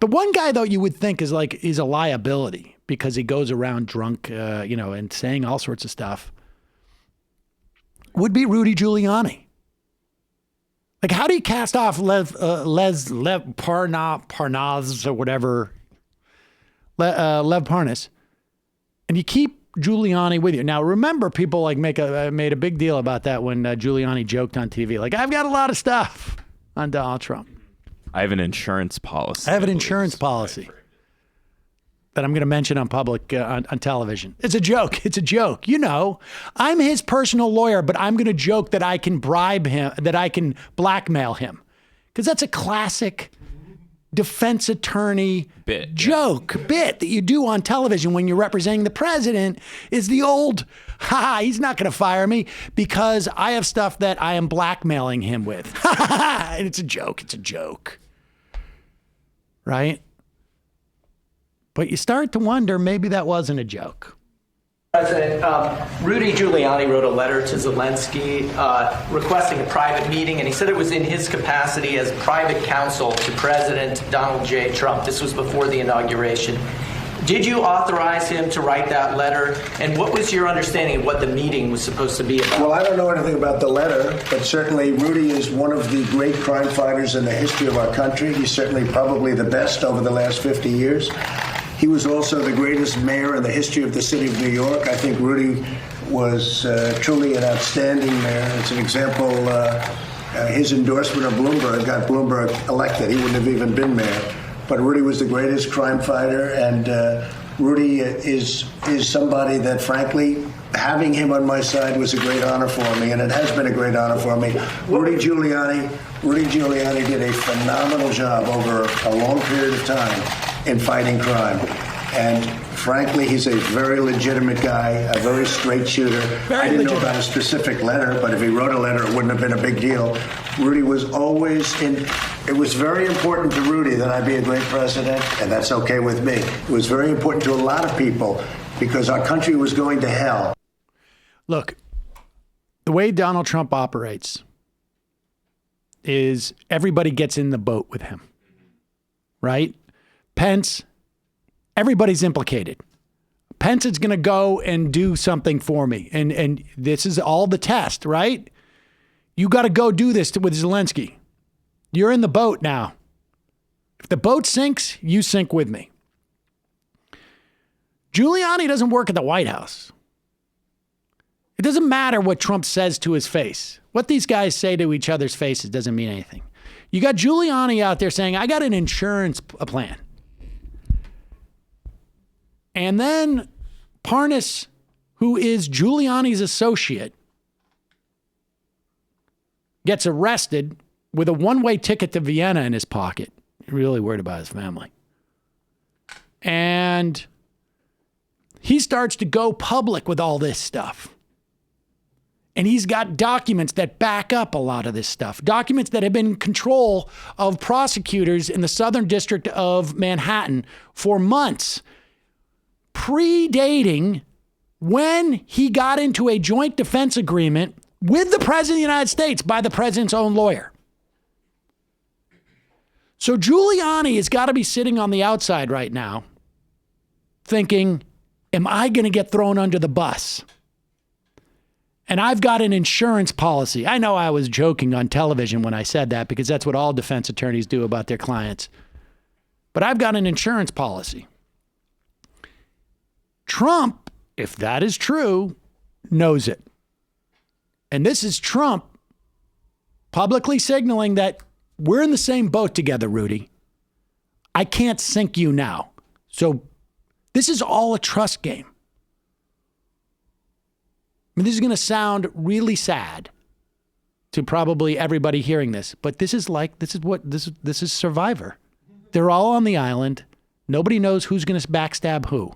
The one guy, though, you would think is a liability because he goes around drunk, and saying all sorts of stuff, would be Rudy Giuliani. Like, how do you cast off Lev Parnas or whatever, Lev Parnas, and you keep Giuliani with you? Now, remember, people made a big deal about that when Giuliani joked on TV, like, I've got a lot of stuff on Donald Trump. I have an insurance policy. I have an insurance policy that I'm going to mention on public on television. It's a joke. It's a joke. I'm his personal lawyer, but I'm going to joke that I can bribe him, that I can blackmail him, because that's a classic defense attorney bit that you do on television when you're representing the president. Is the old, he's not going to fire me because I have stuff that I am blackmailing him with. And it's a joke. It's a joke. Right? But you start to wonder, maybe that wasn't a joke. President, Rudy Giuliani wrote a letter to Zelensky requesting a private meeting, and he said it was in his capacity as private counsel to President Donald J. Trump. This was before the inauguration. Did you authorize him to write that letter? And what was your understanding of what the meeting was supposed to be about? Well, I don't know anything about the letter, but certainly Rudy is one of the great crime fighters in the history of our country. He's certainly probably the best over the last 50 years. He was also the greatest mayor in the history of the city of New York. I think Rudy was truly an outstanding mayor. It's an example. His endorsement of Bloomberg got Bloomberg elected. He wouldn't have even been mayor. But Rudy was the greatest crime fighter, and Rudy is somebody that, frankly, having him on my side was a great honor for me, and it has been a great honor for me. Rudy Giuliani did a phenomenal job over a long period of time in fighting crime. And frankly, he's a very legitimate guy, a very straight shooter. I didn't know about a specific letter, but if he wrote a letter, it wouldn't have been a big deal. Rudy was always it was very important to Rudy that I be a great president, and that's okay with me. It was very important to a lot of people because our country was going to hell. Look, the way Donald Trump operates is everybody gets in the boat with him, right? Pence, everybody's implicated. Pence is going to go and do something for me. And this is all the test, right? You got to go do this with Zelensky. You're in the boat now. If the boat sinks, you sink with me. Giuliani doesn't work at the White House. It doesn't matter what Trump says to his face. What these guys say to each other's faces doesn't mean anything. You got Giuliani out there saying, I got an insurance plan. And then Parnas, who is Giuliani's associate, gets arrested with a one-way ticket to Vienna in his pocket. Really worried about his family. And he starts to go public with all this stuff. And he's got documents that back up a lot of this stuff. Documents that have been in control of prosecutors in the Southern District of Manhattan for months, predating when he got into a joint defense agreement with the President of the United States by the President's own lawyer. So Giuliani has got to be sitting on the outside right now thinking, am I going to get thrown under the bus? And I've got an insurance policy. I know I was joking on television when I said that because that's what all defense attorneys do about their clients. But I've got an insurance policy. Trump, if that is true, knows it. And this is Trump publicly signaling that we're in the same boat together, Rudy. I can't sink you now. So this is all a trust game. I mean, this is going to sound really sad to probably everybody hearing this, but this is Survivor. They're all on the island. Nobody knows who's going to backstab who.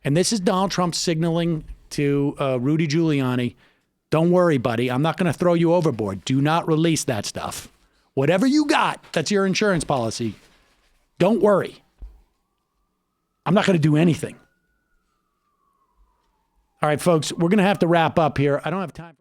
And this is Donald Trump signaling to Rudy Giuliani, don't worry, buddy. I'm not going to throw you overboard. Do not release that stuff. Whatever you got, that's your insurance policy. Don't worry. I'm not going to do anything. All right, folks, we're going to have to wrap up here. I don't have time.